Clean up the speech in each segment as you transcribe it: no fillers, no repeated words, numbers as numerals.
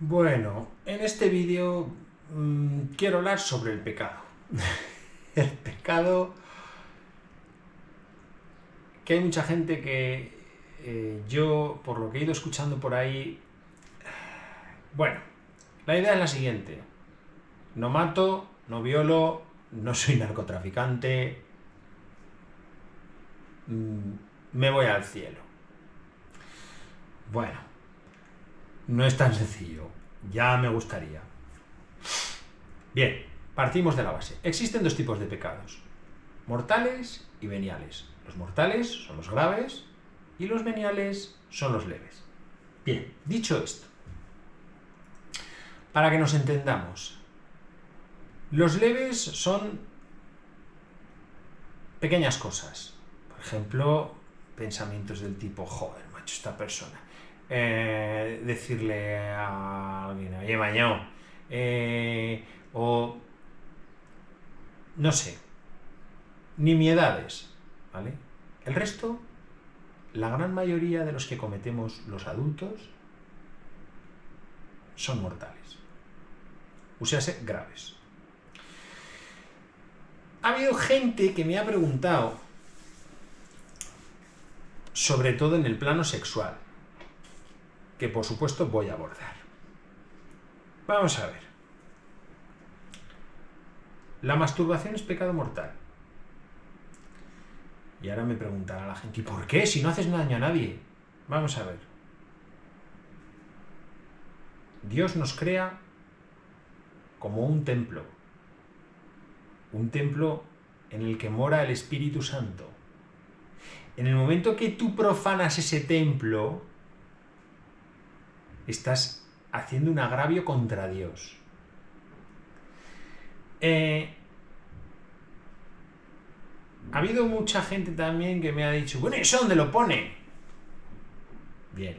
Bueno, en este vídeo quiero hablar sobre el pecado. El pecado, que hay mucha gente que yo, por lo que he ido escuchando por ahí, bueno, la idea es la siguiente: no mato, no violo, no soy narcotraficante, me voy al cielo. Bueno, no es tan sencillo, ya me gustaría. Bien, partimos de la base. Existen dos tipos de pecados: mortales y veniales. Los mortales son los graves y los veniales son los leves. Bien, dicho esto, para que nos entendamos, los leves son pequeñas cosas. Por ejemplo, pensamientos del tipo: joder, macho, esta persona. Decirle a alguien: oye, maño, o no sé, nimiedades, ¿vale? El resto, la gran mayoría de los que cometemos los adultos son mortales, o sea, graves. Ha habido gente que me ha preguntado, sobre todo en el plano sexual, que por supuesto voy a abordar. Vamos a ver. La masturbación es pecado mortal. Y ahora me preguntará la gente: ¿y por qué? Si no haces daño a nadie. Vamos a ver. Dios nos crea como un templo en el que mora el Espíritu Santo. En el momento que tú profanas ese templo, estás haciendo un agravio contra Dios. Ha habido mucha gente también que me ha dicho: bueno, ¿y eso dónde lo pone? Bien.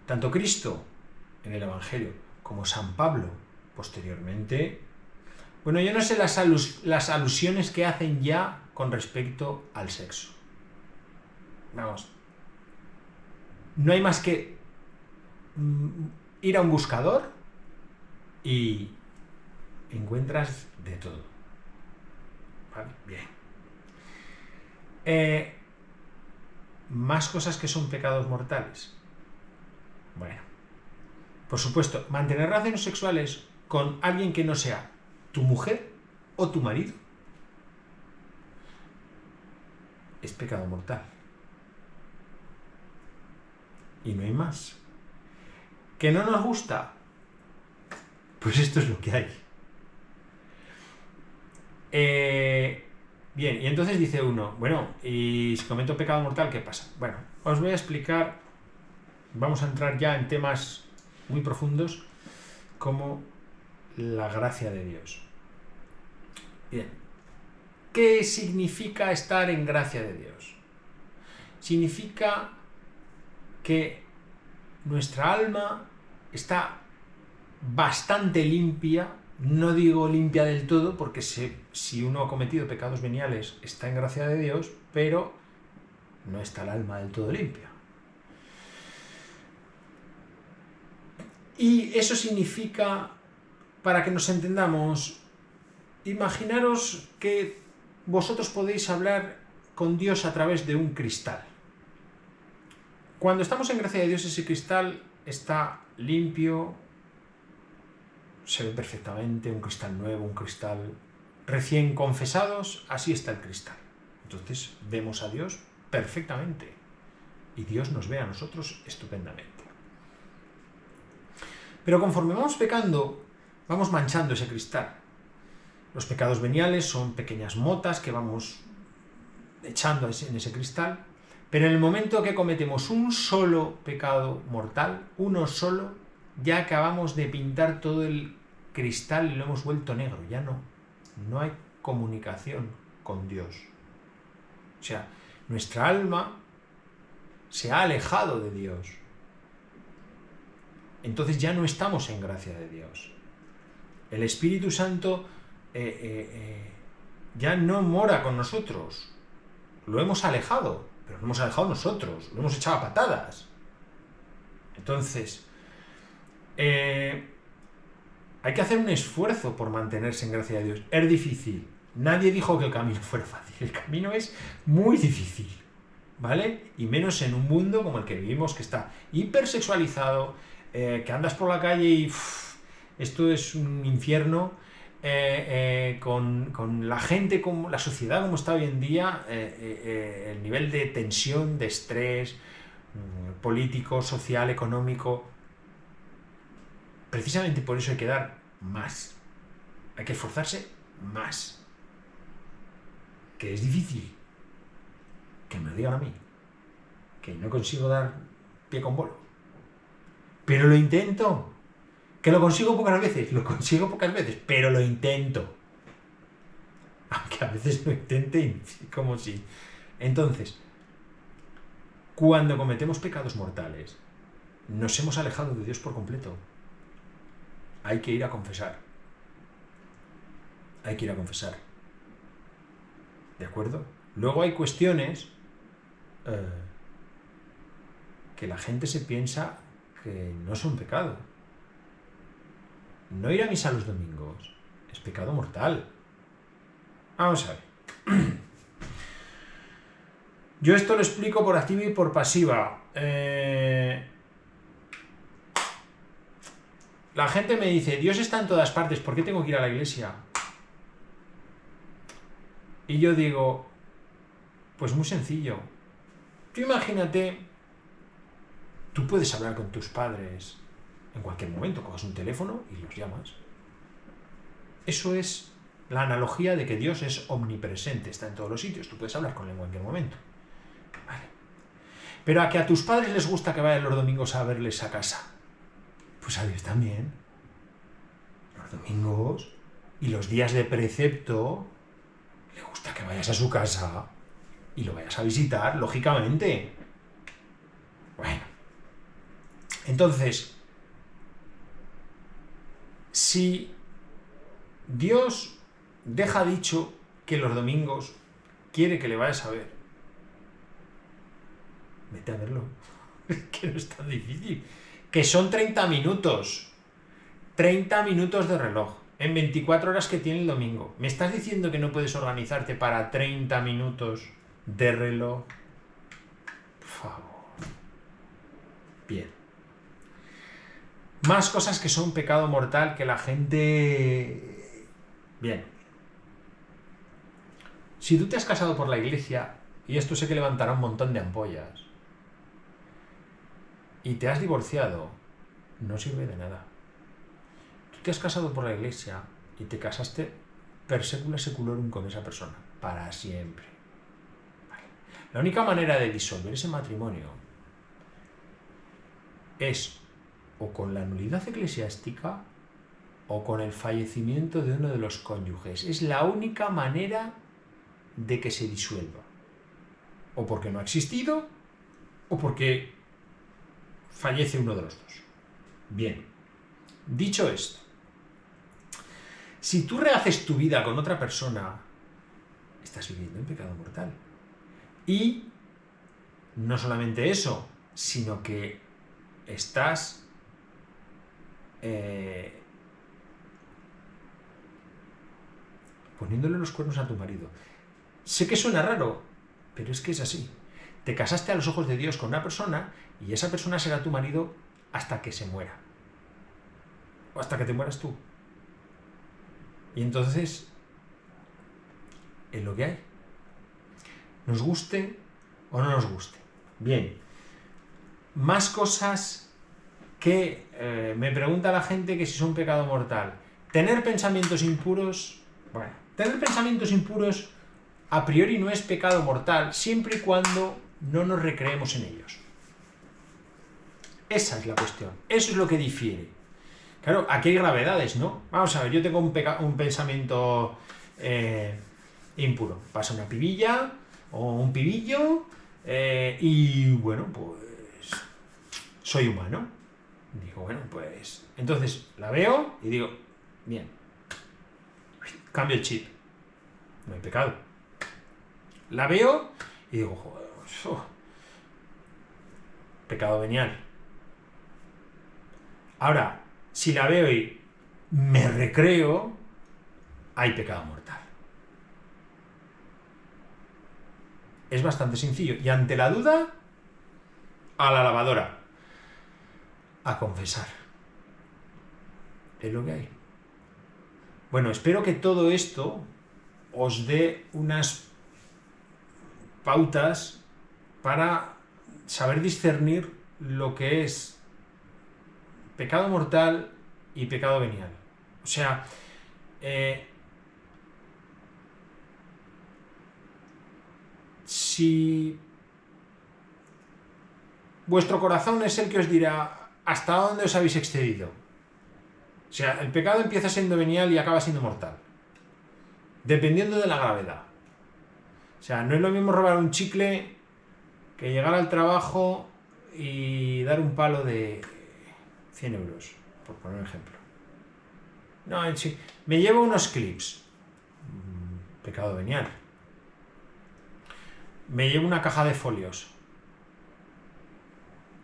Tanto Cristo en el Evangelio como San Pablo posteriormente, bueno, yo no sé las alusiones que hacen ya con respecto al sexo. Vamos, no hay más que ir a un buscador y encuentras de todo. ¿Vale? Bien. Más cosas que son pecados mortales. Bueno, por supuesto, mantener relaciones sexuales con alguien que no sea tu mujer o tu marido es pecado mortal. Y no hay más. ¿Que no nos gusta? Pues esto es lo que hay. Bien, y entonces dice uno: bueno, y si cometo pecado mortal, ¿qué pasa? Bueno, os voy a explicar. Vamos a entrar ya en temas muy profundos como la gracia de Dios. Bien, ¿qué significa estar en gracia de Dios? Significa que nuestra alma está bastante limpia. No digo limpia del todo, porque si uno ha cometido pecados veniales está en gracia de Dios, pero no está el alma del todo limpia. Y eso significa, para que nos entendamos, imaginaros que vosotros podéis hablar con Dios a través de un cristal. Cuando estamos en gracia de Dios, ese cristal está limpio, se ve perfectamente, un cristal nuevo, un cristal recién confesados, así está el cristal. Entonces vemos a Dios perfectamente y Dios nos ve a nosotros estupendamente. Pero conforme vamos pecando, vamos manchando ese cristal. Los pecados veniales son pequeñas motas que vamos echando en ese cristal, pero en el momento que cometemos un solo pecado mortal, uno solo, ya acabamos de pintar todo el cristal y lo hemos vuelto negro. Ya no hay comunicación con Dios. O sea, nuestra alma se ha alejado de Dios. Entonces ya no estamos en gracia de Dios. El Espíritu Santo ya no mora con nosotros. Lo hemos alejado, pero lo hemos alejado nosotros, lo hemos echado a patadas. Entonces, hay que hacer un esfuerzo por mantenerse en gracia de Dios. Es difícil. Nadie dijo que el camino fuera fácil. El camino es muy difícil, ¿vale? Y menos en un mundo como el que vivimos, que está hipersexualizado, que andas por la calle y esto es un infierno, con la gente, como la sociedad como está hoy en día, el nivel de tensión, de estrés político, social, económico. Precisamente por eso hay que dar más. Hay que esforzarse más. Que es difícil. Que me lo digan a mí. Que no consigo dar pie con bolo. Pero lo intento. Que lo consigo pocas veces. Lo consigo pocas veces. Pero lo intento. Aunque a veces lo intente como si... Entonces, cuando cometemos pecados mortales, nos hemos alejado de Dios por completo. Hay que ir a confesar. Hay que ir a confesar. ¿De acuerdo? Luego hay cuestiones que la gente se piensa que no son pecado. No ir a misa los domingos es pecado mortal. Vamos a ver. Yo esto lo explico por activa y por pasiva. La gente me dice, Dios está en todas partes, ¿por qué tengo que ir a la iglesia? Y yo digo, pues muy sencillo. Tú imagínate, tú puedes hablar con tus padres en cualquier momento, coges un teléfono y los llamas. Eso es la analogía de que Dios es omnipresente, está en todos los sitios, tú puedes hablar con él en cualquier momento. Vale. Pero a que a tus padres les gusta que vayan los domingos a verles a casa, pues a Dios también. Los domingos y los días de precepto le gusta que vayas a su casa y lo vayas a visitar, lógicamente. Bueno, entonces, si Dios deja dicho que los domingos quiere que le vayas a ver, vete a verlo. Que no es tan difícil. Que son 30 minutos. 30 minutos de reloj. En 24 horas que tiene el domingo. ¿Me estás diciendo que no puedes organizarte para 30 minutos de reloj? Por favor. Bien. Más cosas que son pecado mortal que la gente... Bien. Si tú te has casado por la iglesia, y esto sé que levantará un montón de ampollas, y te has divorciado, no sirve de nada. Tú te has casado por la iglesia y te casaste per secula seculorum con esa persona, para siempre. Vale. La única manera de disolver ese matrimonio es o con la nulidad eclesiástica o con el fallecimiento de uno de los cónyuges. Es la única manera de que se disuelva. O porque no ha existido, o porque fallece uno de los dos. Bien. Dicho esto, si tú rehaces tu vida con otra persona, estás viviendo en pecado mortal. Y no solamente eso, sino que estás poniéndole los cuernos a tu marido. Sé que suena raro, pero es que es así. Te casaste a los ojos de Dios con una persona y esa persona será tu marido hasta que se muera. O hasta que te mueras tú. Y entonces, es lo que hay. Nos guste o no nos guste. Bien. Más cosas que me pregunta la gente que si son pecado mortal. Tener pensamientos impuros, bueno, tener pensamientos impuros a priori no es pecado mortal, siempre y cuando no nos recreemos en ellos. Esa es la cuestión, eso es lo que difiere. Claro, aquí hay gravedades, ¿no? Vamos a ver, yo tengo un pensamiento impuro. Pasa una pibilla o un pibillo y bueno, pues soy humano. Digo, bueno, pues... Entonces la veo y digo, bien, cambio el chip. No hay pecado. La veo y digo, joder, pecado venial. Ahora, Si la veo y me recreo, hay pecado mortal. Es bastante sencillo. Y ante la duda, a la lavadora. A confesar. Es lo que hay. Bueno, espero que todo esto os dé unas pautas para saber discernir lo que es pecado mortal y pecado venial. O sea, si vuestro corazón es el que os dirá hasta dónde os habéis excedido. O sea, el pecado empieza siendo venial y acaba siendo mortal, dependiendo de la gravedad. O sea, no es lo mismo robar un chicle que llegar al trabajo y dar un palo de 100 euros, por poner un ejemplo. No, me llevo unos clips. Pecado venial. Me llevo una caja de folios.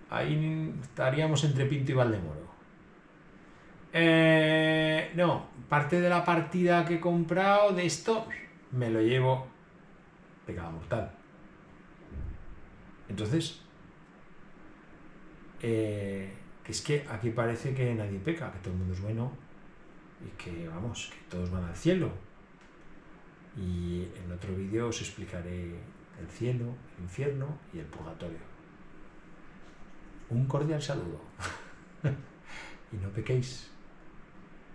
Ahí estaríamos entre Pinto y Valdemoro. No, parte de la partida que he comprado de esto, me lo llevo. Pecado mortal. Entonces, que es que aquí parece que nadie peca, que todo el mundo es bueno y que, vamos, que todos van al cielo. Y en otro vídeo os explicaré el cielo, el infierno y el purgatorio. Un cordial saludo. Y no pequéis.